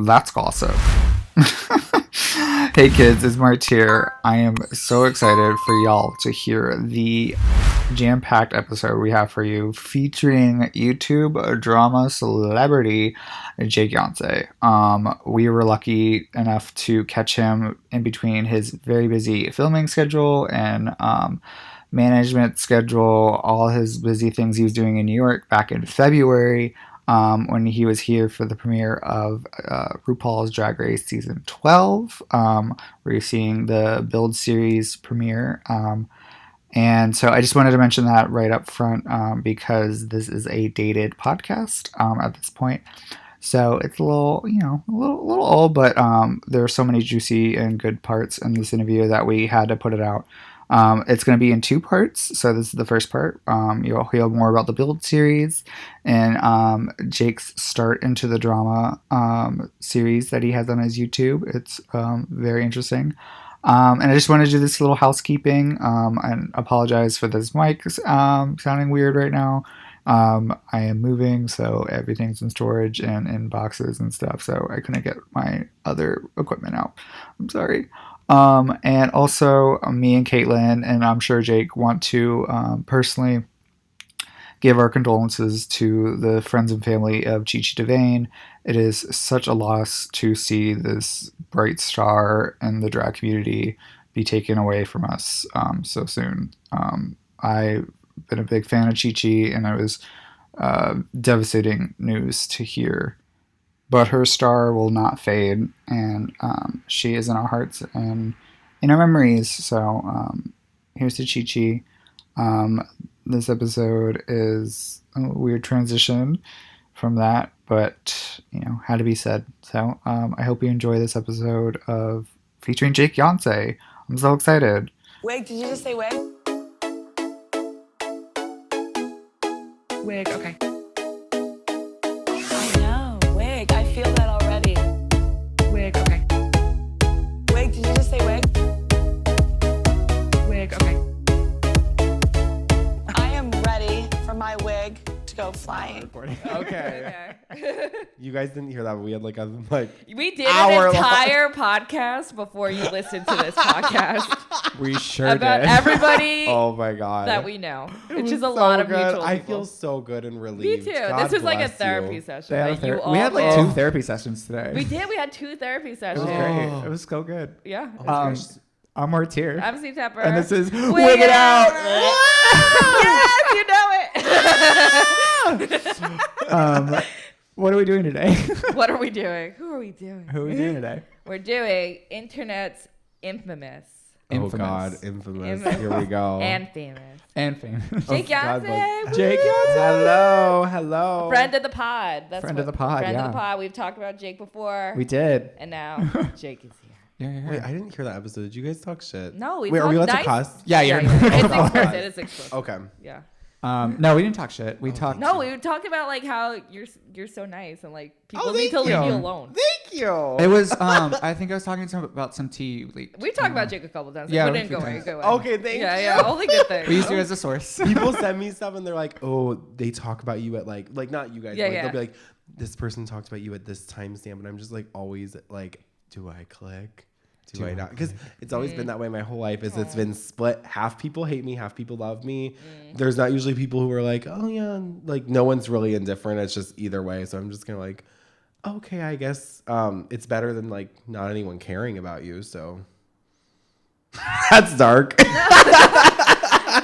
that's gossip. Hey kids, it's Martyr. I am so excited for y'all to hear the jam-packed episode we have for you featuring YouTube drama celebrity Jakeyonce. We were lucky enough to catch him in between his very busy filming schedule and management schedule, all his busy things he was doing in New York back in February. When he was here for the premiere of RuPaul's Drag Race Season 12. We're seeing the Build series premiere. And so I just wanted to mention that right up front because this is a dated podcast at this point. So it's a little, a little old, but there are so many juicy and good parts in this interview that we had to put it out. It's going to be in 2 parts. So this is the first part. You'll hear more about the Build series and Jake's start into the drama series that he has on his YouTube. It's very interesting. And I just want to do this little housekeeping and apologize for this mic sounding weird right now. I am moving, so everything's in storage and in boxes and stuff. So I couldn't get my other equipment out. I'm sorry. And also me and Caitlin, and I'm sure Jake, want to personally give our condolences to the friends and family of Chi-Chi DeVayne. It is such a loss to see this bright star in the drag community be taken away from us so soon. I've been a big fan of Chi-Chi, and it was devastating news to hear. But her star will not fade, and she is in our hearts and in our memories. So here's to Chi-Chi. This episode is a weird transition from that, but, had to be said. So I hope you enjoy this episode of featuring Jakeyonce. I'm so excited. Wig, did you just say wig? Wig, okay. I know, wig. I feel that already. Wig, okay. Wig, did you just say wig? Wig, okay. I am ready for my wig to go flying. Okay. You guys didn't hear that, but we had we did an entire podcast before you listened to this podcast. We sure about did. Everybody oh my god that we know, which is a so lot of good. mutual I people. feel so good and relieved. Me too. God This was like a bless therapy you. session. We had like 2 therapy sessions today. We did. We had 2 therapy It sessions. was great. It was so good. Yeah. I'm Martyr. I'm C.Tepper. And this is Wig It Out. Yes, you know it. What are we doing today? What are we doing? Who are we doing? Who are we doing today? We're doing internet's infamous. Oh god, infamous. Here we go. And famous. And famous. Jakeyonce. Jakeyonce. Hello. Friend of the pod. Friend of the pod. We've talked about Jake before. We did. And now Jake is here. Yeah. Wait, I didn't hear that episode. Did you guys talk shit? No, Wait, are we allowed to cuss? Yeah, you're. It's explicit. Okay. Yeah. No, we didn't talk shit. We talked. No, we talked about like how you're so nice and like people need to leave you alone. Thank you. It was. I think I was talking to him about some tea leak. We talked about Jake a couple times. Yeah, we didn't go away. Okay, thank you. Yeah, only good things. We used you as a source. People send me stuff and they're like, oh, they talk about you at like not you guys. Yeah, but yeah. They'll be like, this person talked about you at this timestamp, and I'm just like always like, do I click? Do I not? Because it's always been that way my whole life. It's been split. Half people hate me, half people love me. There's not usually people who are like, oh yeah, like no one's really indifferent. It's just either way. So I'm just kind of like, okay, I guess it's better than like not anyone caring about you. So that's dark. No,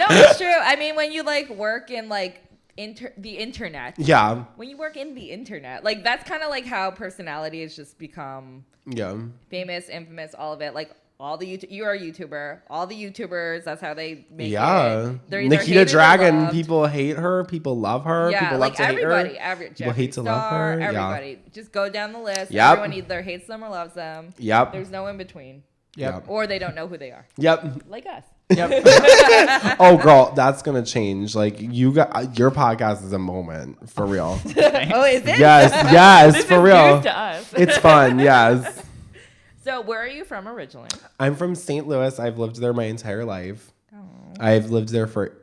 it's true. I mean, when you like work in like the internet. Yeah. When you work in the internet, like that's kind of like how personality has just become. Yeah. Famous, infamous, all of it. Like all the you are a YouTuber. All the YouTubers, that's how they make it. They're either Nikita hated or Dragon, loved. people hate her. People love her. Yeah, people like love to everybody. hate her. People People hate to love her. Everybody. Yeah. Just go down the list. Yep. Everyone either hates them or loves them. Yep. There's no in between. Yep. Or they don't know who they are. Yep. Like us. Yep. Oh, girl, that's gonna change. Like your podcast is a moment for real. Oh, is it? Yes, This for is real. news to us. It's fun. Yes. So, where are you from originally? I'm from St. Louis. I've lived there my entire life. Oh. I've lived there for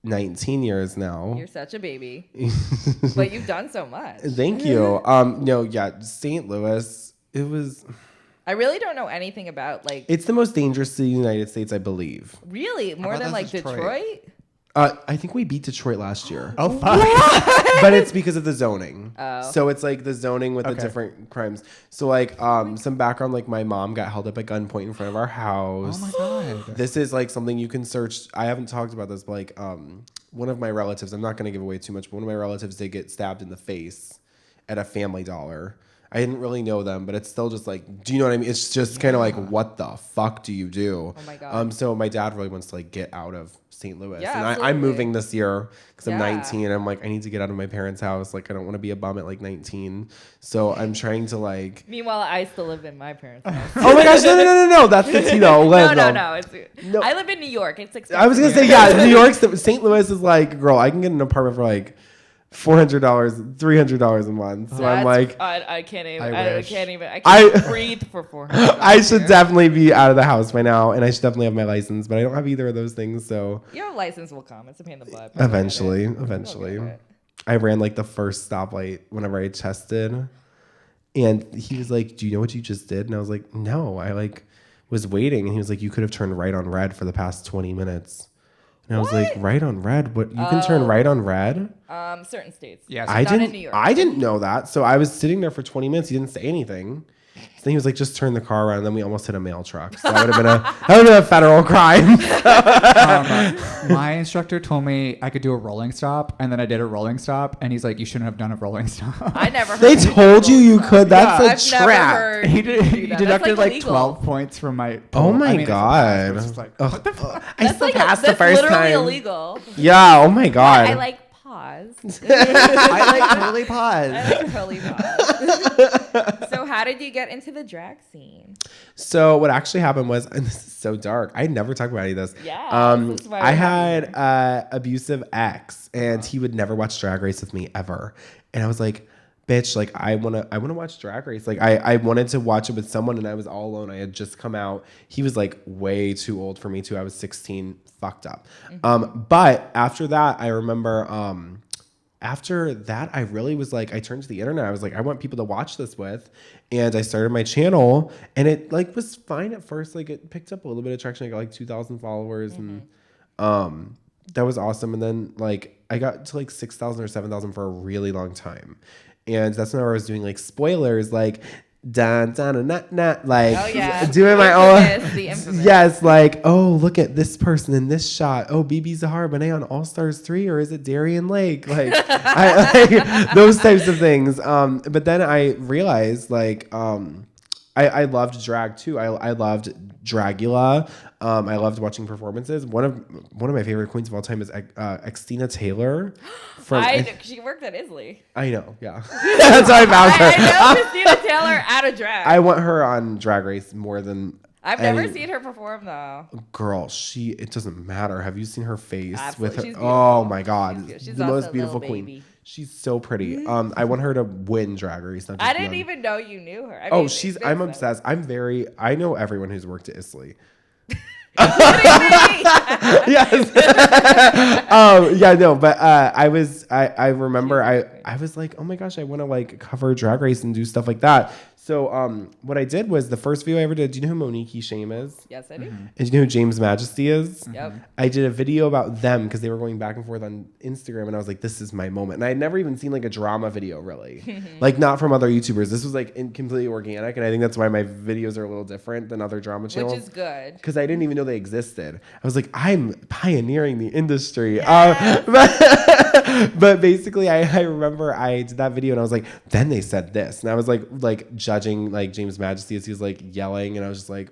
19 years now. You're such a baby. But you've done so much. Thank you. No, yeah, St. Louis It was. I really don't know anything about like. It's the most dangerous city in the United States, I believe. Really? More than like Detroit? I think we beat Detroit last year. Oh, fuck. But it's because of the zoning. Oh. So it's like the zoning with the different crimes. So like some background, like my mom got held up at gunpoint in front of our house. Oh my God. This is like something you can search. I haven't talked about this, but like one of my relatives, I'm not going to give away too much, but one of my relatives did get stabbed in the face at a Family Dollar. I didn't really know them, but it's still just like, do you know what I mean? It's just kind of like, what the fuck do you do? Oh my God. So my dad really wants to like get out of St. Louis. Yeah, and absolutely. I'm moving this year because I'm Yeah. 19 and I'm like, I need to get out of my parents' house. Like, I don't want to be a bum at like 19. So I'm trying to like. Meanwhile, I still live in my parents' house. Oh my gosh, no. That's the No. No. I live in New York. It's expensive. I was going to say, yeah, New York, St. Louis is like, girl, I can get an apartment for like $400, $300 a month. So I'm like, I can't even. I I wish. can't even. I can't breathe for $400. I should definitely be out of the house by now, and I should definitely have my license, but I don't have either of those things. So Your license will come. It's a pain in the butt. eventually, You'll get it. I ran like the first stoplight whenever I tested, and he was like, "Do you know what you just did?" And I was like, "No, I like was waiting." And he was like, "You could have turned right on red for the past 20 minutes." And I was like, "Right on red? What? You can turn right on red?" Certain states. Yeah, I not in didn't. New York. I didn't know that. So I was sitting there for 20 minutes. He didn't say anything. So then he was like, "Just turn the car around." And then we almost hit a mail truck. So that would have been a federal crime. My instructor told me I could do a rolling stop, and then I did a rolling stop, and he's like, "You shouldn't have done a rolling stop." I never. Heard They of told you that. could. That's I've a never trap. heard He you do he that. deducted That's like illegal. 12 points from my. Oh my it's a pass, God. but it's just like, Ugh. what the fuck? I That's still like passed the that's first literally time. illegal. Yeah. Oh my God. I like pause. I like totally pause. I like totally pause. So how did you get into the drag scene? So what actually happened was, and this is so dark. I never talk about any of this. Yeah, this is why I we're had abusive ex, and he would never watch Drag Race with me ever. And I was like, bitch, like I wanna watch Drag Race. Like I wanted to watch it with someone, and I was all alone. I had just come out. He was like way too old for me too. I was 16, fucked up. But after that, I remember. After that, I really was like, I turned to the internet. I was like, I want people to watch this with. And I started my channel, and it like was fine at first. Like it picked up a little bit of traction. I got like 2,000 followers, and that was awesome. And then like I got to like 6,000 or 7,000 for a really long time. And that's when I was doing like spoilers, like dun dun nut nut, like doing my own. The infamous. Yes, like, oh, look at this person in this shot. Oh, BB Zahara Benet on All Stars 3, or is it Darian Lake? Like, like those types of things. But then I realized, like, I loved drag too. I loved Dragula. I loved watching performances. One of my favorite queens of all time is Xtina Taylor. She worked at Isley. I know, yeah. That's how I found her. I know Christina Taylor out of drag. I want her on Drag Race more than I've never seen her perform though. Girl, it doesn't matter. Have you seen her face Absolutely. with She's her? beautiful. Oh my God, She's the also most a beautiful little queen. baby. She's so pretty. I want her to win Drag Race. Not just I didn't win. even know you knew her. I Oh, mean, I'm obsessed. I know everyone who's worked at Isley. Yes. Yeah, no, but I remember I was like, oh my gosh, I want to like cover Drag Race and do stuff like that. So what I did was the first video I ever did. Do you know who Monique Shame is? Yes, I do. And do you know who James Majesty is? Yep. I did a video about them because they were going back and forth on Instagram, and I was like, this is my moment. And I had never even seen like a drama video really, like not from other YouTubers. This was like completely organic, and I think that's why my videos are a little different than other drama channels. Which is good. Because I didn't even know they existed. I was like, I'm pioneering the industry. Yes. But basically, I remember I did that video, and I was like, then they said this, and I was like judging like James Majesty as he was like yelling, and I was just like,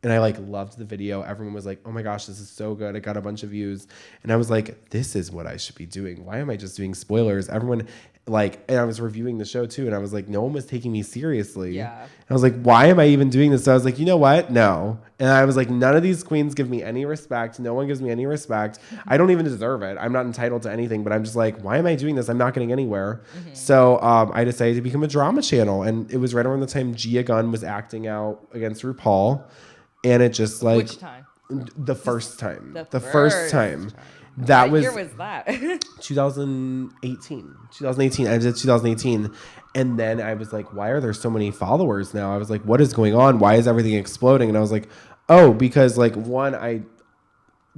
and I like loved the video. Everyone was like, oh my gosh, this is so good. It got a bunch of views, and I was like, this is what I should be doing. Why am I just doing spoilers? Everyone like, and I was reviewing the show too, and I was like, no one was taking me seriously. Yeah. I was like, why am I even doing this? So I was like, you know what? No. And I was like, none of these queens give me any respect. No one gives me any respect. I don't even deserve it. I'm not entitled to anything, but I'm just like, why am I doing this? I'm not getting anywhere. So I decided to become a drama channel. And it was right around the time Gia Gunn was acting out against RuPaul. And it just like... Which time? The first time. The first time. That what was. year was that? 2018. 2018. I did 2018. And then I was like, why are there so many followers now? I was like, what is going on? Why is everything exploding? And I was like, oh, because like one, I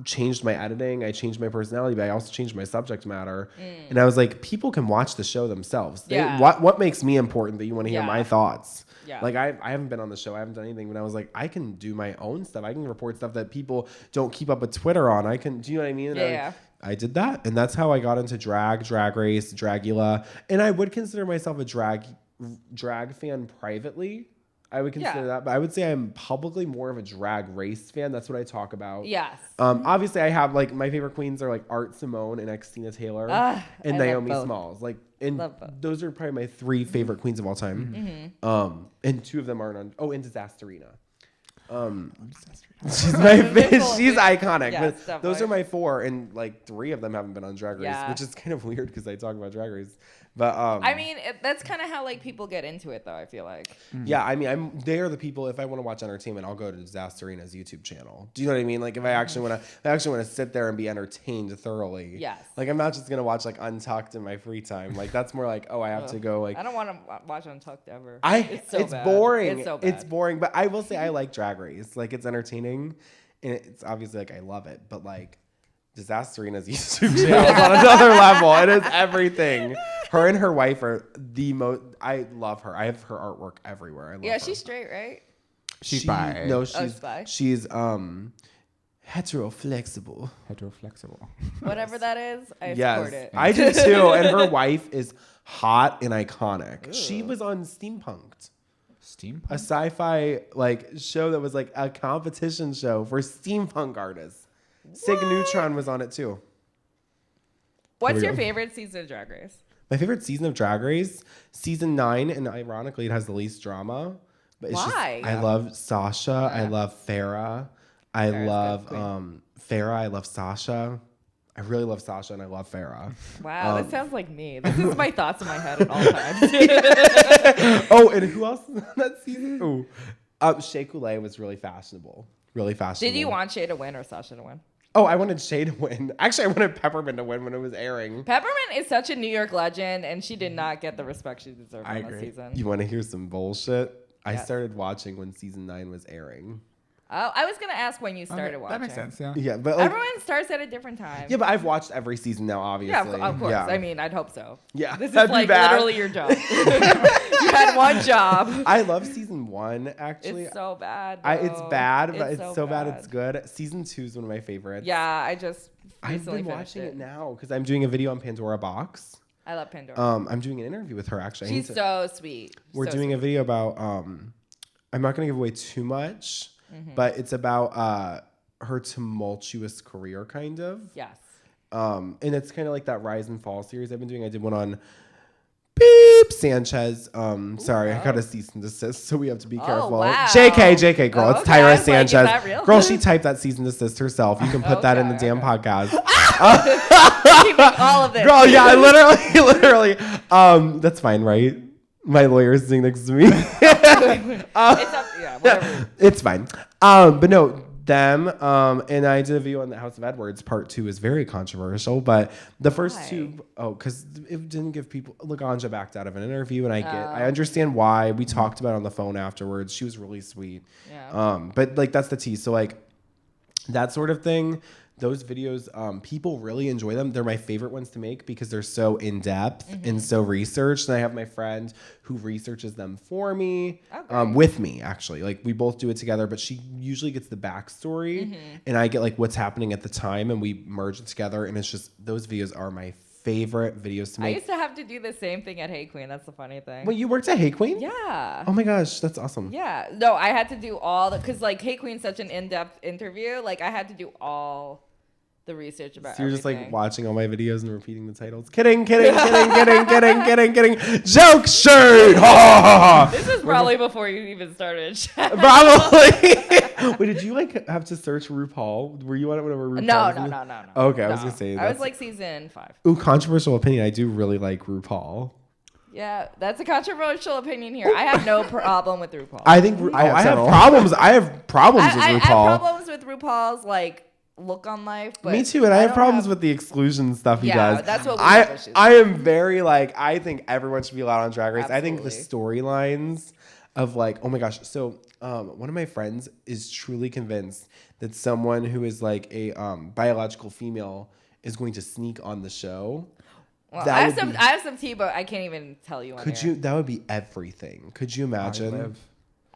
changed my editing, I changed my personality, but I also changed my subject matter. And I was like, people can watch the show themselves. What makes me important that you want to hear my thoughts? Yeah. Like I haven't been on the show, I haven't done anything, but I was like, I can do my own stuff. I can report stuff that people don't keep up with Twitter on. I can, do you know what I mean? And I did that, and that's how I got into drag race, Dragula, and I would consider myself a drag fan privately. I would consider that, but I would say I'm publicly more of a drag race fan. That's what I talk about. Yes. Obviously, I have like my favorite queens are like Art Simone and Xtina Taylor and Naomi Smalls. Like, and those are probably my 3 favorite queens of all time. And 2 of them aren't on. Oh, and Disasterina. She's my she's iconic. Yes, but definitely. Those are my 4, and like 3 of them haven't been on Drag Race, which is kind of weird because I talk about Drag Race. But I mean, that's kind of how like people get into it, though. I feel like. Yeah, I mean, they are the people. If I want to watch entertainment, I'll go to Disasterina's YouTube channel. Do you know what I mean? Like, if I actually want to, sit there and be entertained thoroughly. Yes. Like, I'm not just gonna watch like Untucked in my free time. Like, that's more like, oh, I have to go. Like, I don't want to watch Untucked ever. It's boring. It's so bad. It's boring. But I will say I like Drag Race. Like, it's entertaining, and it's obviously like I love it. But like, Disasterina's YouTube channel is on another level. It is everything. Her and her wife are the most. I love her. I have her artwork everywhere. I love her. She's straight, right? She's bi. No, she's heteroflexible. Whatever that is, I support it. I do too. And her wife is hot and iconic. Ew. She was on Steampunked. A sci-fi like show that was like a competition show for steampunk artists. What? Sig Neutron was on it too. What's your favorite season of Drag Race? My favorite season of Drag Race, season 9, and ironically, it has the least drama. But it's Why? I love Sasha. I love Farrah. I love Farrah. I love Sasha. I really love Sasha, and I love Farrah. Wow, that sounds like me. This is my thoughts in my head at all times. Oh, and who else is on that season? Shea Coulee was really fashionable. Really fashionable. Did you want Shea to win or Sasha to win? Oh, I wanted Shea to win. Actually, I wanted Peppermint to win when it was airing. Peppermint is such a New York legend, and she did not get the respect she deserved on this season. You want to hear some bullshit? Yes. I started watching when season 9 was airing. Oh, I was going to ask when you started watching. That makes sense, yeah. Yeah, but like, everyone starts at a different time. Yeah, but I've watched every season now, obviously. Yeah, of course. Yeah. I mean, I'd hope so. Yeah, this is like literally your job. You had one job. I love season 1, actually. It's so bad. It's bad, but it's so bad it's good. Season 2 is one of my favorites. Yeah, I've been watching it now because I'm doing a video on Pandora Box. I love Pandora. I'm doing an interview with her, actually. She's so sweet. We're doing a video about, I'm not going to give away too much, but it's about her tumultuous career, kind of. Yes. And it's kind of like that Rise and Fall series I've been doing. I did one on Beep Sanchez. Sorry, I got a cease and desist, so we have to be careful. Wow. JK, girl. It's Tyra Sanchez. Like, is that real? Girl, she typed that cease and desist herself. You can put that in the damn podcast. Keeping all of this. Girl, yeah, literally. That's fine, right? My lawyer's sitting next to me. It's fine. But no, them. And I did a video on the House of Edwards. Part 2 is very controversial, but the first 2, because it didn't give people. Laganja backed out of an interview, and I understand why. We talked about it on the phone afterwards. She was really sweet. Yeah. But like that's the tea. So like that sort of thing. Those videos, people really enjoy them. They're my favorite ones to make because they're so in-depth and so researched. And I have my friend who researches them for me, with me, actually. Like, we both do it together, but she usually gets the backstory. And I get, like, what's happening at the time, and we merge it together. And it's just, those videos are my favorite videos to make. I used to have to do the same thing at Hey Queen. That's the funny thing. Wait, you worked at Hey Queen? Yeah. Oh, my gosh. That's awesome. Yeah. No, I had to do all the... Because, like, Hey Queen's such an in-depth interview. Like, I had to do all... the research about you're everything. Just like watching all my videos and repeating the titles. Kidding. Joke shade. This is probably before you even started. Probably. Wait, did you like have to search RuPaul? Were you on it whenever RuPaul? No. Okay, I was gonna say. I was like season 5. Ooh, controversial opinion. I do really like RuPaul. Yeah, that's a controversial opinion here. I have no problem with RuPaul. I think I have problems. I have problems with RuPaul. I have problems with RuPaul RuPaul's like look on life. But me too, and I have don't problems with the exclusion stuff he does. That's what we have issues I am very like, I think everyone should be allowed on Drag Race. Absolutely. I think the storylines of like, oh my gosh. So one of my friends is truly convinced that someone who is like a biological female is going to sneak on the show. Well, I have some tea, but I can't even tell you. That would be everything. Could you imagine?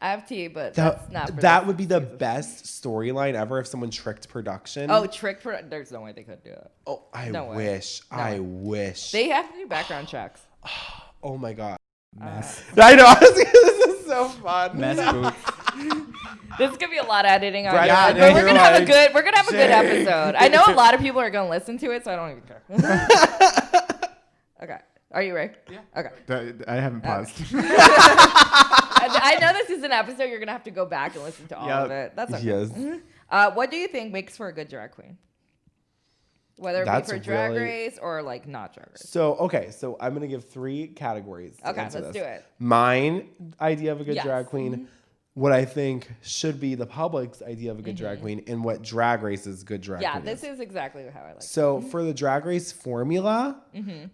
I have tea, but that's not. That would be the best storyline ever if someone tricked production. Oh, there's no way they could do it. Oh, I No wish. way. I wish. They have to do background checks. Oh my god. Mess. I know. This is so fun. Mess boots. This is gonna be a lot of editing on Right, your end, yeah, but we're gonna have a like, good episode. I know a lot of people are gonna listen to it, so I don't even care. Okay, are you ready? Yeah. Okay. I haven't paused. I know this is an episode you're gonna have to go back and listen to all of it. That's okay. Yes. What do you think makes for a good drag queen? Whether it be for Drag Race or like not Drag Race. So I'm gonna give 3 categories. Okay, let's do it. Mine idea of a good Yes. drag queen, what I think should be the public's idea of a good drag queen, and what Drag Race's good drag queen. Yeah, this is exactly how I like. So for the Drag Race formula,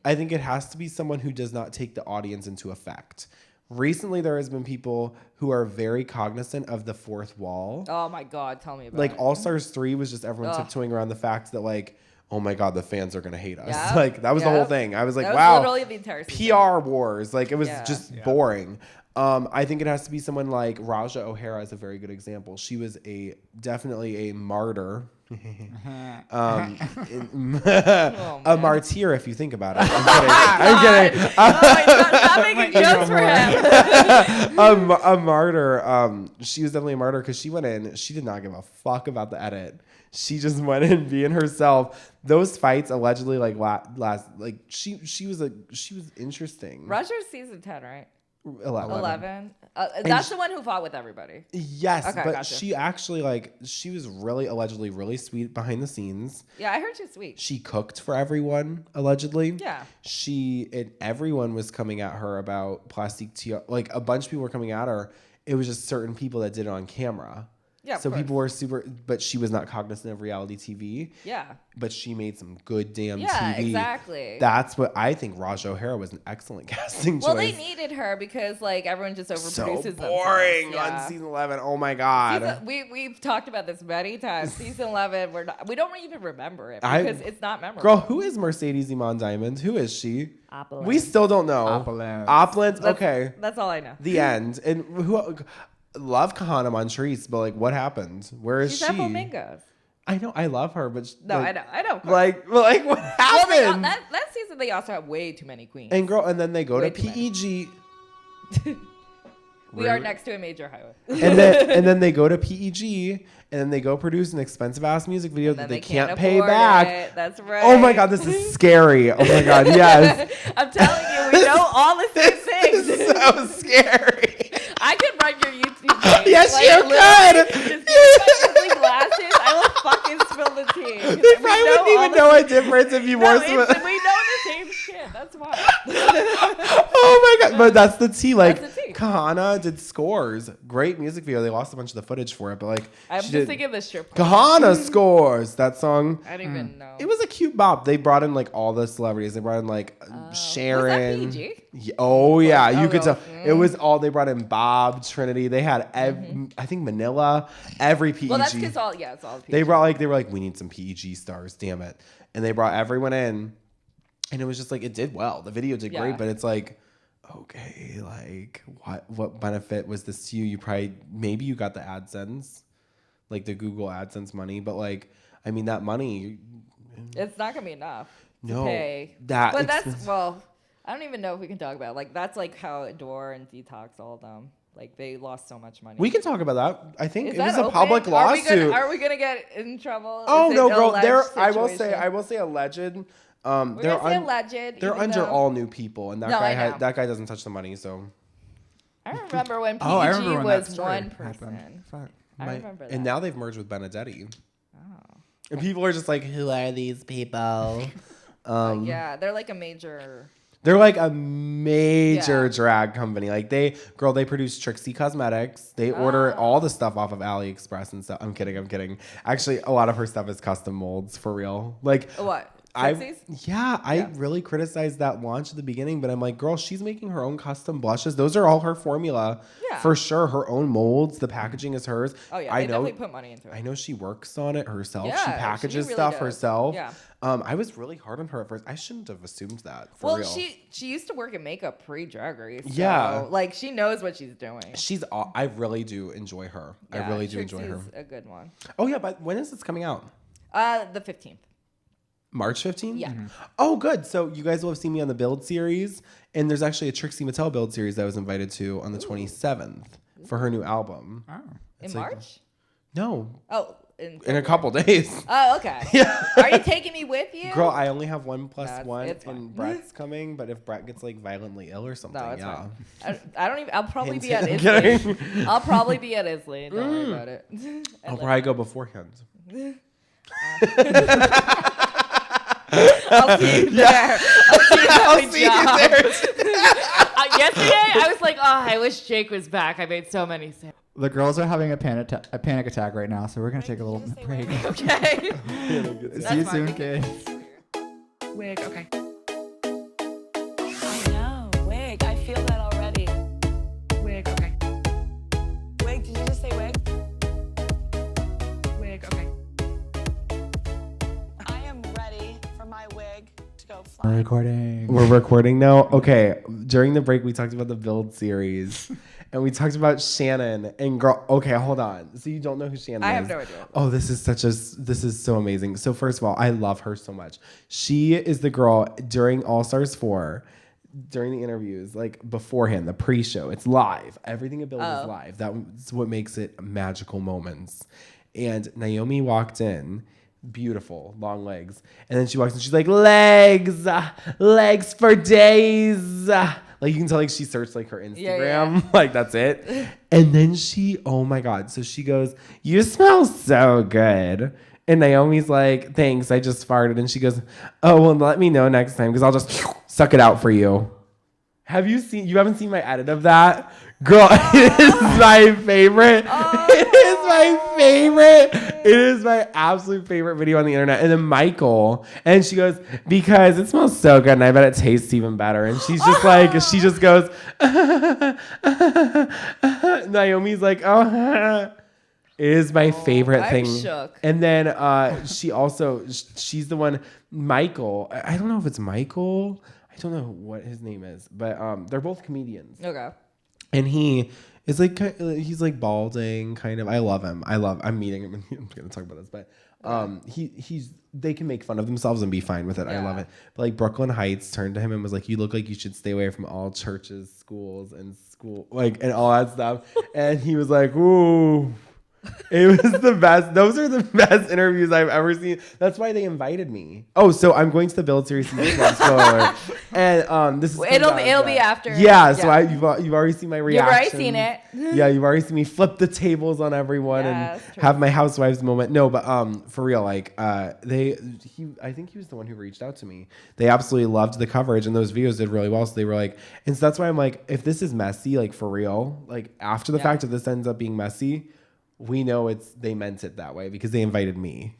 I think it has to be someone who does not take the audience into effect. Recently, there has been people who are very cognizant of the fourth wall. Oh my God, tell me about Like it. All Stars 3 was just everyone tiptoeing around the fact that like, oh my God, the fans are gonna hate us. Yep. Like that was the whole thing. I was like, That was wow, literally the entire season. PR wars. Like it was just Yeah. boring. I think it has to be someone like Raja O'Hara is a very good example. She was definitely a martyr. A martyr, if you think about it. I'm kidding. Stop making jokes for him. A martyr. She was definitely a martyr because she went in. She did not give a fuck about the edit. She just went in being herself. Those fights allegedly like last like she was interesting. Russia's season 10, right? 11. That's the one who fought with everybody. Yes, Okay, but gotcha. she actually she was allegedly really sweet behind the scenes. Yeah, I heard she's sweet. She cooked for everyone allegedly. Yeah. Everyone was coming at her about plastic tea. Like a bunch of people were coming at her. It was just certain people that did it on camera. Yeah, so people were but she was not cognizant of reality TV. Yeah. But she made some good damn TV. Yeah, exactly. That's what I think. Raja O'Hara was an excellent casting choice. Well, they needed her because like everyone just overproduces so boring themselves. on season 11. Oh my God. We've talked about this many times. Season 11, we don't even remember it because it's not memorable. Girl, who is Mercedes Iman Diamond? Who is she? Opulence. We still don't know. Opulence. Okay. That's all I know. The end. And who? Love Kahana Montrese, but like, what happened? Where is She's she? at Flamingos. I know, I love her, but No, like, I know. Like, what happened? Well, that season they also have way too many queens. And then they go Way to too many. PEG. We are next to a major highway. and then they go to PEG, and then they go produce an expensive ass music video that they can't pay afford back. it. That's right. Oh my God, this is scary. Oh my God, yes. I'm telling you, we know all the same things. This is so scary. I could run your YouTube page. Yes, like, you literally, Just give me my glasses. I will fucking spill the tea. They probably wouldn't even know a difference if you wore No, some. we know the same shit. That's why. Oh my God, but that's the tea. Like, That's the tea. Kahana did Scores. Great music video. They lost a bunch of the footage for it, but like, I'm she just did thinking of the strip club. Kahana Scores. That song. I don't even know. It was a cute bop. They brought in like all the celebrities. They brought in like Sharon. Was that PG? Yeah, oh yeah, you could no. tell. It was all. They brought in Bob, Trinity. They had I think Manila. Every PEG. Well, that's because it's all PG. They were like, we need some PEG stars. Damn it! And they brought everyone in, and it was just like it did well. The video did great, but it's like, okay, like what benefit was this to you? You maybe you got the AdSense, like the Google AdSense money, but like I mean that money. It's not gonna be enough to No, pay. But that's I don't even know if we can talk about it. Like that's like how Adore and Detox, all of them, like they lost so much money. We can talk about that. I think Is it that was a open? public lawsuit. Are we gonna get in trouble? Oh Is it no, girl! alleged I situation? will say alleged. We're gonna say alleged. They're even under though- all new people, and No, I know. that guy doesn't touch the money. So I remember when PEG I remember when that was story one happened. person. Fuck. I remember that. and now they've merged with Benedetti, Oh. and people are just like, "Who are these people?" Yeah, they're like a major. They're like a major drag company. Like they produce Trixie Cosmetics. They order all the stuff off of AliExpress and stuff. I'm kidding. Actually, a lot of her stuff is custom molds for real. Like What? I really criticized that launch at the beginning, but I'm like, girl, she's making her own custom blushes. Those are all her formula. Yeah. For sure. Her own molds. The packaging is hers. Oh, yeah. They definitely put money into it. I know she works on it herself. Yeah, she packages really stuff herself. Yeah. I was really hard on her at first. I shouldn't have assumed that. For real. She used to work in makeup pre-Drag Race. So, yeah. Like, she knows what she's doing. I really do enjoy her. Yeah, I really do enjoy her. A good one. Oh, yeah. But when is this coming out? The 15th. March 15th? Yeah. Mm-hmm. Oh, good. So you guys will have seen me on the Build series. And there's actually a Trixie Mattel Build series that I was invited to on the 27th for her new album. Oh. In March? No. Oh, in a couple days. Oh, okay. Yeah. Are you taking me with you? Girl, I only have 1+1 and Brett's coming, but if Brett gets like violently ill or something, fine. I don't even, I'll probably be at Isley. I'll probably be at Isley. Don't worry about it. I'll probably go beforehand. I'll see you there. I'll see you there. Yesterday, I was like, I wish Jake was back. I made so many sales. The girls are having a panic attack right now, so we're going to take a little break. Okay. See you soon, Kate. Wig, okay. I know. Wig. I feel that already. Wig, okay. Wig, did you just say wig? Wig, okay. I am ready for my wig to go fly. We're recording. We're recording now? Okay. During the break, we talked about the Build series. And we talked about Shannon and girl. Okay, hold on. So you don't know who Shannon is? I have no idea. Oh, this is so amazing. So first of all, I love her so much. She is the girl during All Stars 4, during the interviews, like beforehand, the pre-show. It's live. Everything at Build is live. That's what makes it magical moments. And Naomi walked in. Beautiful, long legs. And then she walks in, she's like, legs for days. Like you can tell, like she searched like her Instagram, like that's it. And then oh my God. So she goes, you smell so good. And Naomi's like, thanks, I just farted. And she goes, oh, well, let me know next time because I'll just suck it out for you. You haven't seen my edit of that? Girl, it is my favorite. It is my favorite. It is my absolute favorite video on the internet. And then Michael, and she goes, because it smells so good and I bet it tastes even better. And she's just like, she just goes, Naomi's like, oh, it is my favorite thing. I'm shook. And then she's the one, Michael, I don't know if it's Michael. I don't know what his name is, but they're both comedians. Okay. And he is like, he's like balding, kind of. I love him. I'm meeting him. I'm going to talk about this, but they can make fun of themselves and be fine with it. Yeah. I love it. But like Brooklyn Heights turned to him and was like, you look like you should stay away from all churches, schools, and and all that stuff. And he was like, ooh. It was the best. Those are the best interviews I've ever seen. That's why they invited me. Oh, so I'm going to the Build series season 1. Spoiler. And this is it'll be after. Yeah. So you've already seen my reaction. You've already seen it. Yeah, you've already seen me flip the tables on everyone and have my housewives moment. No, but for real, like I think he was the one who reached out to me. They absolutely loved the coverage and those videos did really well. So they were like, and so that's why I'm like, if this is messy, like for real, like after the fact, if this ends up being messy, we know they meant it that way because they invited me.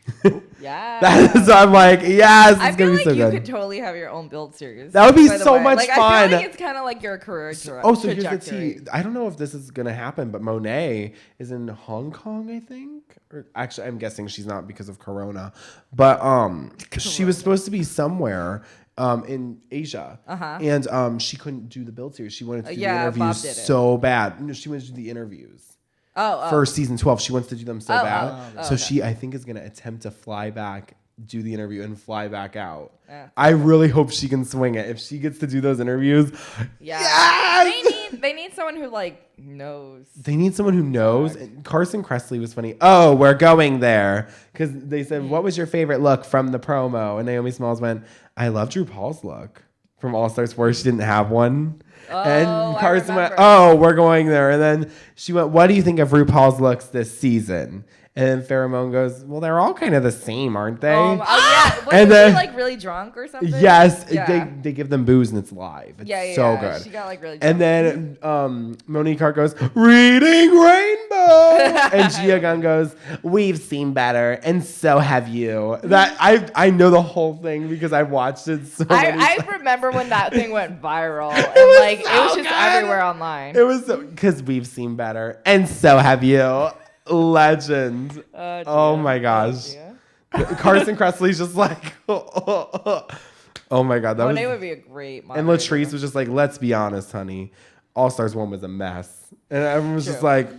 Yeah. So I'm like, yes, it's gonna be so good. You could totally have your own Build series. That would be so much fun. I feel like it's kind of like your career trajectory. So here's the tea. I don't know if this is gonna happen, but Monet is in Hong Kong, I think. Or actually, I'm guessing she's not because of Corona. But she was supposed to be somewhere. In Asia, and she couldn't do the Build series. She wanted to do the interviews so bad. No, she wanted to do the interviews. For season 12, she wants to do them so bad. So she, I think, is going to attempt to fly back, do the interview, and fly back out. I really hope she can swing it. If she gets to do those interviews, yes! They need someone who like knows. They need someone who knows. And Carson Kressley was funny. Oh, we're going there because they said, "What was your favorite look from the promo?" And Naomi Smalls went, "I loved RuPaul's look from All Stars 4. She didn't have one." And Carson went, remember. oh, we're going there. And then she went, what do you think of RuPaul's looks this season? And then Pheromone goes, well, they're all kind of the same, aren't they? Oh yeah. Wasn't And then- she like really drunk or something? Yes, Yeah. they give them booze and it's live. It's so good. She got like really drunk. And then Monique Hart goes, reading Rainbow. And Gia Gunn goes, we've seen better, and so have you. That I know the whole thing because I've watched it so many I times. remember when that thing went viral. And it was just everywhere online. It was because we've seen better, and so have you. Legend. Oh my gosh. Carson Kressley's just like, oh my God. That Monet was, would be a great and moderator. Latrice was just like, let's be honest, honey. All Stars 1 was a mess. And everyone was just like,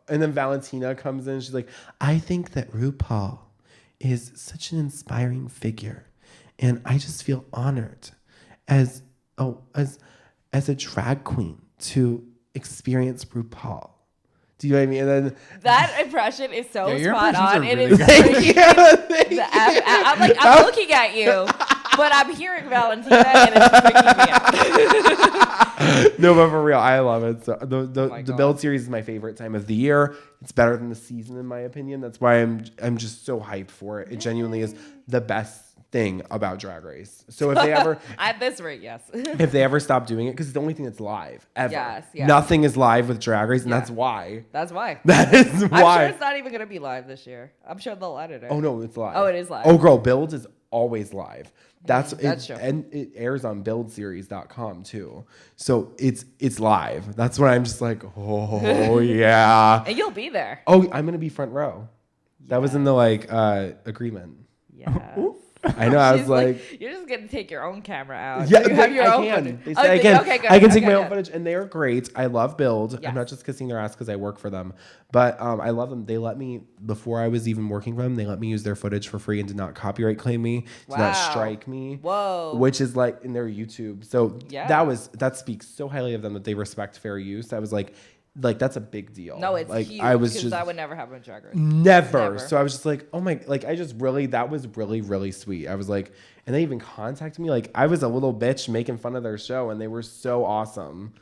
and then Valentina comes in. She's like, I think that RuPaul is such an inspiring figure. And I just feel honored as a drag queen to experience RuPaul. Do you know what I mean? And then That impression is so your spot impressions on. are It really is good. freaking I'm like, I'm looking at you, but I'm hearing Valentina and it's freaking me out. No, but for real, I love it. So the God. build series is my favorite time of the year. It's better than the season in my opinion. That's why I'm just so hyped for it. It genuinely is the best thing about Drag Race. So if they ever At this rate, yes. if they ever stop doing it, because it's the only thing that's live ever. Yes, yeah. Nothing is live with Drag Race, and Yeah. that's why. That's why. That is I'm why. sure it's not even gonna be live this year. I'm sure they'll edit it. Oh no, it's live. Oh, it is live. Oh girl, Build is always live. That's true. And it airs on buildseries.com too. So it's live. That's when I'm just like, oh yeah. And you'll be there. Oh, I'm gonna be front row. That was in the agreement. Yes. I know. I was She's like, you're just gonna take your own camera out. yeah, You have your I own can. footage. They Oh, said I can. okay, good. I can take Okay, my own good. footage, and they are great. I love Build. Yes. I'm not just kissing their ass because I work for them, but I love them. They let me before I was even working for them. They let me use their footage for free and did not copyright claim me, did not Wow. strike me. Whoa. Which is like in their YouTube. So Yeah. that speaks so highly of them that they respect fair use. I was like that's a big deal. No, it's like huge. I was because just that would never happen in Drag Race. Never. Never. So I was just like, oh my, like I just really, that was really, really sweet. I was like, and they even contacted me. Like I was a little bitch making fun of their show and they were so awesome.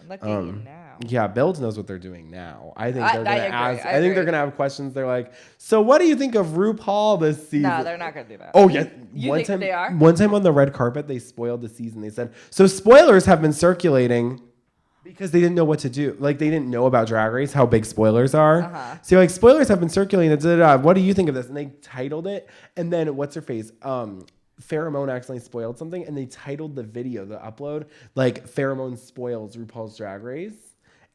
Look at you now. Yeah, Build knows what they're doing now. I think I they're gonna agree. ask. I I think agree. they're gonna have questions. They're like, so what do you think of RuPaul this season? No, they're not gonna do that. Oh yeah, You one think time they are? One time on the red carpet, they spoiled the season. They said so. Spoilers have been circulating because they didn't know what to do. Like they didn't know about Drag Race, how big spoilers are. Uh-huh. So like spoilers have been circulating. What do you think of this? And they titled it. And then what's her face? Pheromone accidentally spoiled something, and they titled the video, the upload, like Pheromone spoils RuPaul's Drag Race.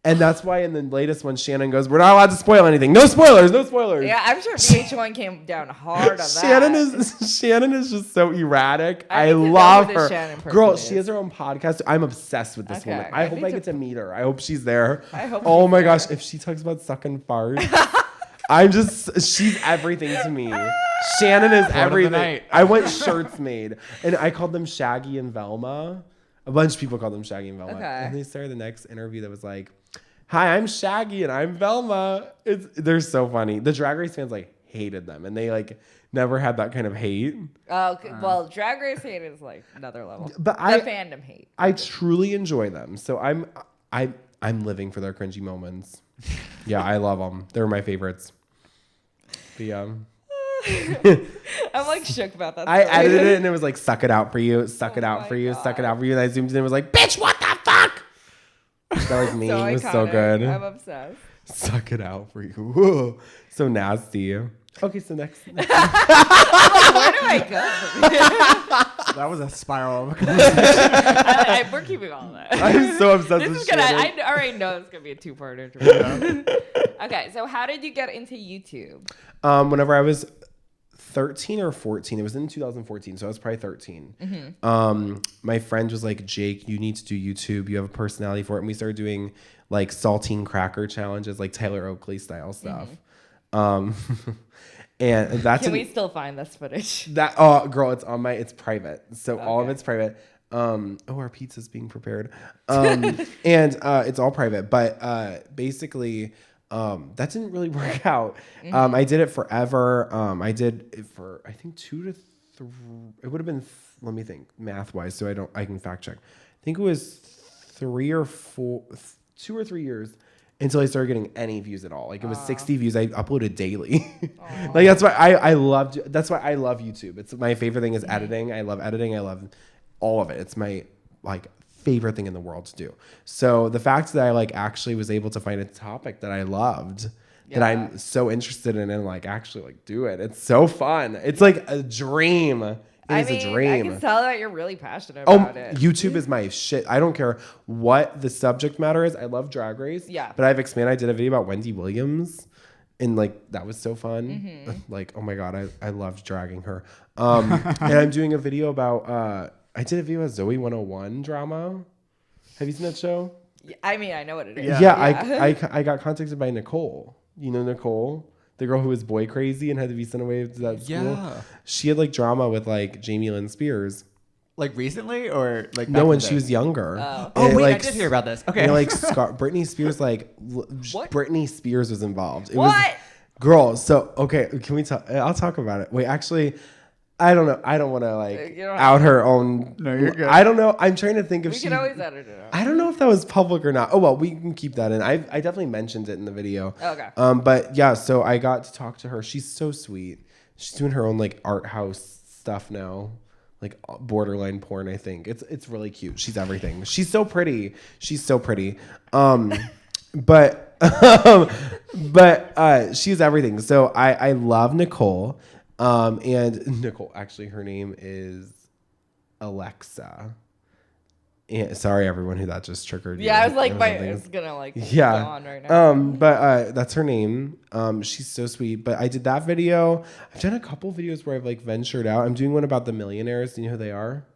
And that's why in the latest one, Shannon goes, we're not allowed to spoil anything. No spoilers, no spoilers. Yeah, I'm sure VH1 came down hard on that. Shannon is just so erratic. I I need to know love who this her. Shannon person Girl, is. she has her own podcast. I'm obsessed with this Okay, woman. I I hope need I to- get to meet her. I hope she's there. I hope Oh she's my there. gosh, if she talks about sucking farts, she's everything to me. Shannon is the everything. night. I want shirts made, and I called them Shaggy and Velma. A bunch of people called them Shaggy and Velma. Okay. And they started the next interview that was like, hi, I'm Shaggy and I'm Velma. They're so funny. The Drag Race fans like hated them, and they like never had that kind of hate. Oh, okay. Well, Drag Race hate is like another level. But The I fandom hate. I truly enjoy them. So I'm living for their cringy moments. Yeah, I love them. They're my favorites. But yeah. I'm like shook about that. I story. edited it and it was like, suck it out for you, suck it Oh out my for you, suck it God. out for you. And I zoomed in and was like, bitch, what the fuck? That like me. So It was so iconic. good. I'm obsessed. Suck it out for you. Whoa. So nasty. Okay, so next. Where do I go? from here? That was a spiral. We're keeping all that. I'm so obsessed This with is gonna. Shannon. I already know it's gonna be a two-part interview. Okay, so how did you get into YouTube? Whenever I was 13 or 14, it was in 2014, so I was probably 13. My friend was like, Jake, you need to do YouTube. You have a personality for it. And we started doing like saltine cracker challenges, like Tyler Oakley style stuff. And that's Can we still find this footage? that. Oh, girl, it's private. So all of Okay. it's private. Our pizza's being prepared. And it's all private. But basically, that didn't really work out. I did it forever. I did it for I think 2 to 3. It would have been. Let me think math wise, so I can fact check. I think it was 2 or 3 years until I started getting any views at all. Like it was 60 views. I uploaded daily. Like that's why I love YouTube. It's my favorite thing is editing. I love editing. I love all of it. It's my like favorite thing in the world to do. So the fact that I like actually was able to find a topic that I loved, that I'm so interested in and like actually like do it. It's so fun. It's like a dream. It is a dream. I can tell that you're really passionate about it. YouTube is my shit. I don't care what the subject matter is. I love Drag Race. Yeah. But I've expanded. I did a video about Wendy Williams. And like that was so fun. Like, oh my God, I loved dragging her. And I'm doing a video about I did a video about Zoe 101 drama. Have you seen that show? I mean, I know what it is. Yeah. I got contacted by Nicole. You know Nicole? The girl who was boy crazy and had to be sent away to that school. Yeah. She had like drama with like Jamie Lynn Spears. Like recently or like No, when she was younger. Oh, wait, like, I did hear about this. Okay. And, like Britney Spears, like Britney Spears was involved. It What? was girl. So okay, can we talk? I'll talk about it. Wait, actually, I don't know. I don't want to like out her own. No, you're good. I don't know. I'm trying to think if We can always edit it out. I don't know if that was public or not. Oh well, we can keep that in. I definitely mentioned it in the video. Okay. But yeah, so I got to talk to her. She's so sweet. She's doing her own like art house stuff now, like borderline porn. I think it's really cute. She's everything. She's so pretty. But she's everything. So I love Nicole. And Nicole, actually, her name is Alexa. And sorry, everyone who that just triggered. Yeah, I was like, it's gonna like go on right now. But that's her name. She's so sweet. But I did that video. I've done a couple videos where I've like ventured out. I'm doing one about the millionaires. Do you know who they are?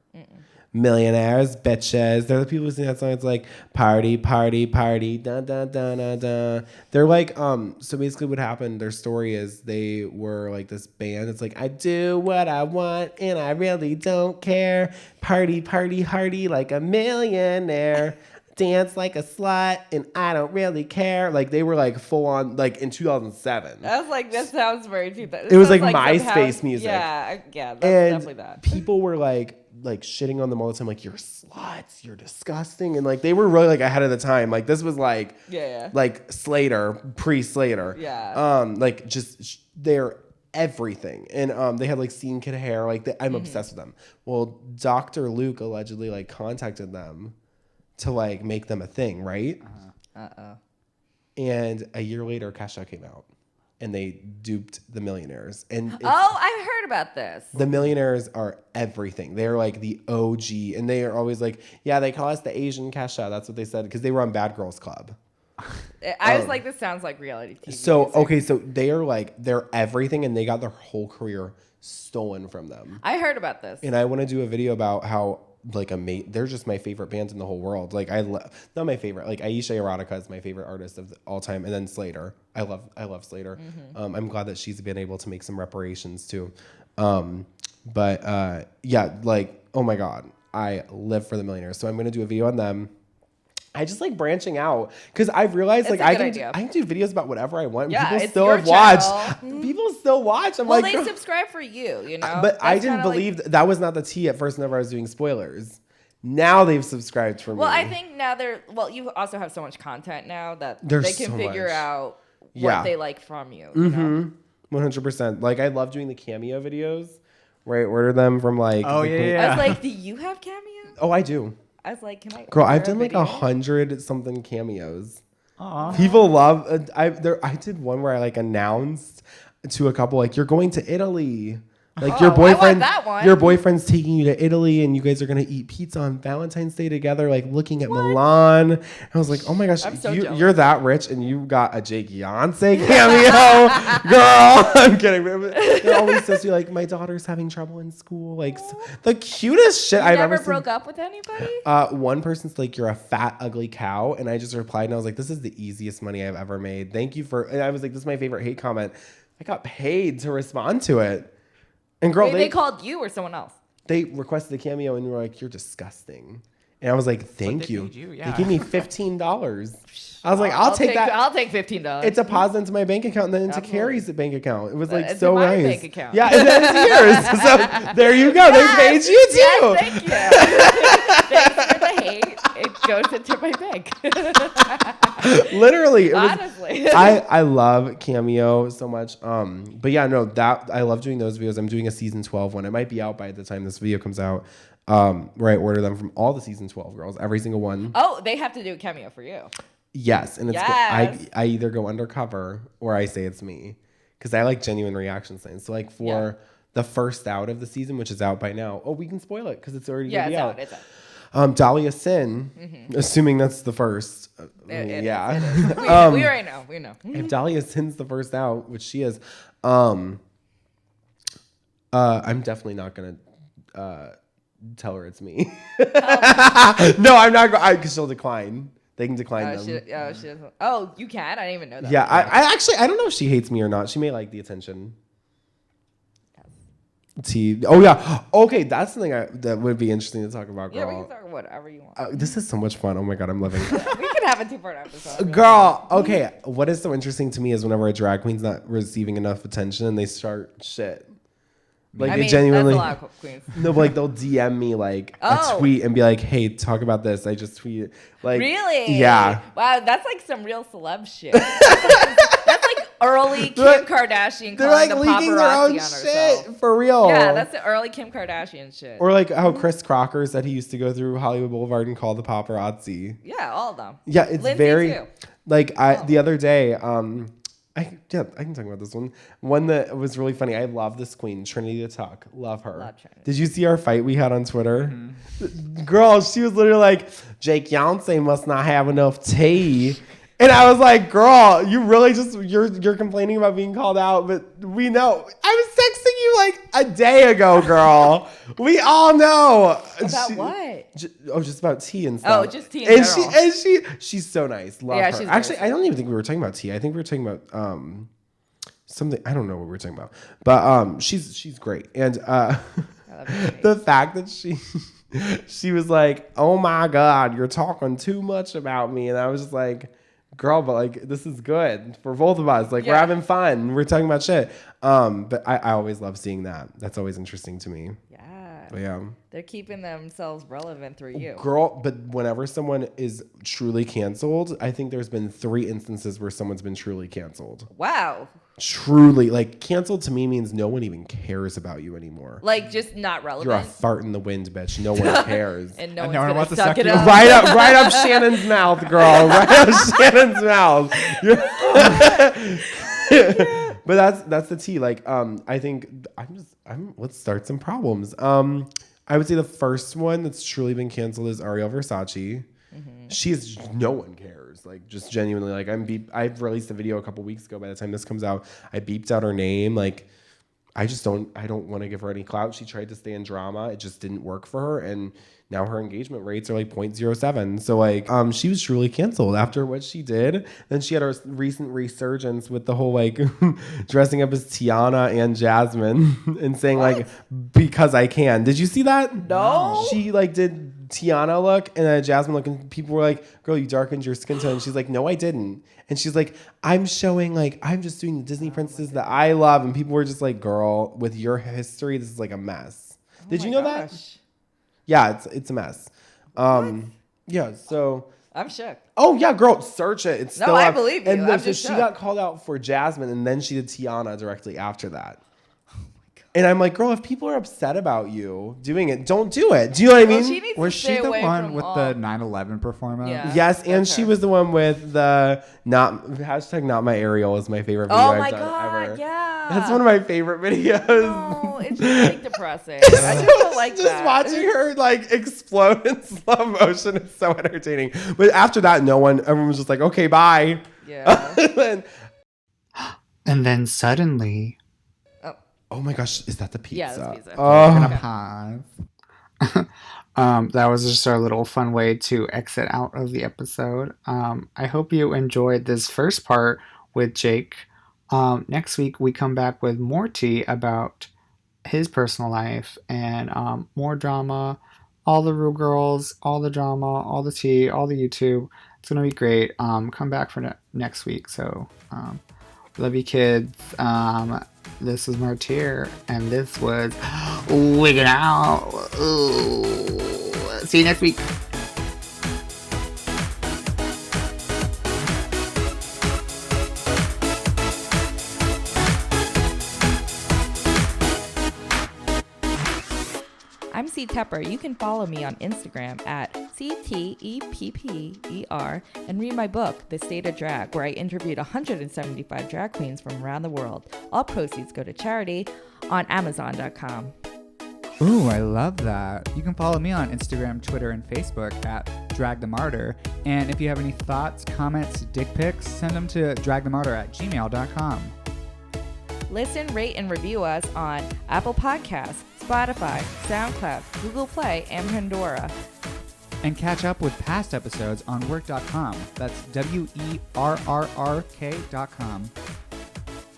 Millionaires, bitches. They're the people who sing that song. It's like party, party, party, da da da da da. They're like, so basically what happened, their story is they were like this band. It's like, I do what I want and I really don't care. Party, party, hardy like a millionaire. Dance like a slut and I don't really care. Like they were like full on like in 2007. I was like, that sounds very 2000. It was like MySpace music. Yeah, that's definitely that. People were like shitting on them all the time, like you're sluts, you're disgusting, and like they were really like ahead of the time. Like this was like like Slater, pre-Slater. Like just they're everything, and they had like scene kid hair. Like I'm obsessed with them. Well, Dr. Luke allegedly like contacted them to like make them a thing, right? And a year later, Kesha came out. And they duped the millionaires. And I've heard about this. The millionaires are everything. They're like the OG. And they are always like, yeah, they call us the Asian Kesha. That's what they said. Because they were on Bad Girls Club. I was like, this sounds like reality TV. So, music. okay. So they are like, they're everything. And they got their whole career stolen from them. I heard about this. And I want to do a video about how like they're just my favorite bands in the whole world. Like not my favorite. Like Aisha Erotica is my favorite artist of all time, and then Slater. I love Slater. I'm glad that she's been able to make some reparations too. But yeah, like oh my God, I live for the millionaires. So I'm gonna do a video on them. I just like branching out because I've realized like I can do videos about whatever I want. Yeah, people still have watched. People still watch. I'm like, they subscribe for you know. But I didn't believe that was not the tea at first. Whenever I was doing spoilers, now they've subscribed for me. Well, I think now you also have so much content now that they can figure out what they like from you. You know? 100%. Like I love doing the cameo videos where I order them from like. Oh yeah. I was like, do you have cameo? Oh, I do. I was like, can I? Girl, I've done like 100 something cameos. Aww. People love. I did one where I like announced to a couple like you're going to Italy. Like your boyfriend's taking you to Italy and you guys are gonna eat pizza on Valentine's Day together, like looking at Milan. And I was like, oh my gosh, you're that rich and you got a Jakeyonce cameo, girl. I'm kidding. They're always supposed to be like, my daughter's having trouble in school. Like the cutest shit I've ever seen. Never broke up with anybody? One person's like, you're a fat, ugly cow. And I just replied and I was like, this is the easiest money I've ever made. Thank you for, and I was like, this is my favorite hate comment. I got paid to respond to it. And girl, they called you or someone else? They requested a cameo and were like, you're disgusting. And I was like, thank you. They gave me $15. I was like, I'll take that. I'll take $15. It's deposited into my bank account and then into Carrie's bank account. It was like it's so my nice. Bank account. Yeah, and then it's yours. So there you go. They paid you too. Yes, thank you. Thanks for the hate. go to my bag. Literally, it was, Honestly. I love Cameo so much. But yeah, no, that I love doing those videos. I'm doing a season 12 one. It might be out by the time this video comes out. Where I order them from all the season 12 girls, every single one. Oh, they have to do a cameo for you. Yes, and it's Yes. I either go undercover or I say it's me because I like genuine reaction signs. So like for the first out of the season, which is out by now. Oh, we can spoil it because it's already gonna be out. It's out. Dahlia Sin, assuming that's the first. It yeah. is. We already know. We know. If Dahlia Sin's the first out, which she is, I'm definitely not gonna tell her it's me. No, I'm not. Because she'll decline. They can decline them. She doesn't. Oh, you can? I didn't even know that. Yeah, I actually I don't know if she hates me or not. She may like the attention. Oh yeah. Okay, that's something that would be interesting to talk about, girl. Yeah, we can talk whatever you want. This is so much fun. Oh my god, I'm loving it. We can have a 2-part episode. Girl, okay. What is so interesting to me is whenever a drag queen's not receiving enough attention and they start shit. Like I they mean, genuinely. that's a lot of queens. No, but like they'll DM me like a tweet and be like, "Hey, talk about this." I just tweeted. Like, Really? Yeah. Wow, that's like some real celeb shit. That's like early Kim Kardashian They're calling like the leaking their paparazzi own on shit herself. for real. Yeah, that's the early Kim Kardashian shit. Or like how Chris Crocker said he used to go through Hollywood Boulevard and call the paparazzi. Yeah, all of them. Yeah, it's Lindsay very too. like the other day. I can talk about this one. One that was really funny. I love this queen, Trinity the Tuck. Love her. Love Trinity. Did you see our fight we had on Twitter? Girl, she was literally like, Jakeyonce must not have enough tea. And I was like, girl, you really just you're complaining about being called out, but we know. I was texting you like a day ago, girl. We all know. About what? Just about tea and stuff. Oh, just tea in general. She's so nice. Love Yeah, her. she's Actually, very I don't even think we were talking about tea. I think we were talking about something. I don't know what we were talking about, but she's great. And the fact that she was like, "Oh my God, you're talking too much about me," and I was just like, girl, but like this is good for both of us. Like we're having fun. We're talking about shit. But I always love seeing that. That's always interesting to me. Yeah. But yeah. They're keeping themselves relevant through you. Girl, but whenever someone is truly canceled, I think there's been 3 instances where someone's been truly canceled. Wow. Truly, like canceled to me means no one even cares about you anymore. Like just not relevant. You're a fart in the wind, bitch. No one cares. And no And one's no one gonna wants to suck suck it you up. Right up Shannon's mouth, girl. Right up Shannon's mouth. But that's the tea. Like, I think let's start some problems. I would say the first one that's truly been canceled is Ariel Versace. She's no one cares. Like just genuinely, like I've released a video a couple weeks ago. By the time this comes out, I beeped out her name. Like I don't want to give her any clout. She tried to stay in drama. It just didn't work for her. And now her engagement rates are like 0.07. So like, she was truly canceled after what she did. Then she had a recent resurgence with the whole like dressing up as Tiana and Jasmine and saying like, because I can. Did you see that? No. She like did Tiana look and then Jasmine look and people were like, girl, you darkened your skin tone. And she's like, no, I didn't. And she's like, I'm showing like, I'm just doing the Disney princesses that I love. And people were just like, girl, with your history, this is like a mess. Did you know that? Yeah, it's a mess. Yeah, so I'm shook. oh yeah, girl, search it. It's still I up. believe you. And I'm then, so just she shook. got called out for Jasmine, and then she did Tiana directly after that. And I'm like, girl, if people are upset about you doing it, don't do it. Do you know what I mean? Well, she needs Was to she stay the away one from with all- the 9/11 performance? Yeah. Yes, and That's she her. was the one with the not my Ariel is my favorite video Oh I've my done God, ever. yeah. That's one of my favorite videos. No, it's just like depressing. I just don't like Just that. watching her like explode in slow motion is so entertaining. But after that, everyone was just like, okay, bye. Yeah. And then suddenly, Oh my gosh, is that the pizza? Yeah, that's pizza. Oh, we're gonna pause. That was just our little fun way to exit out of the episode. I hope you enjoyed this first part with Jake. Next week we come back with more tea about his personal life and more drama, all the Ru girls, all the drama, all the tea, all the YouTube. It's gonna be great. Come back for next week. So love you, kids. This was Martyr, and this was Wigging Out. Ooh. See you next week. I'm C.Tepper. You can follow me on Instagram at CTEPPER and read my book, The State of Drag, where I interviewed 175 drag queens from around the world. All proceeds go to charity on Amazon.com. Ooh, I love that. You can follow me on Instagram, Twitter, and Facebook at Drag the Martyr. And if you have any thoughts, comments, dick pics, send them to dragthemartyr@gmail.com. Listen, rate, and review us on Apple Podcasts, Spotify, SoundCloud, Google Play, and Pandora. And catch up with past episodes on WERRRK.com. That's WERRRK.com.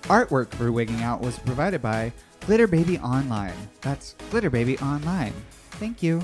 Artwork for Wigging Out was provided by Glitter Baby Online. That's Glitter Baby Online. Thank you.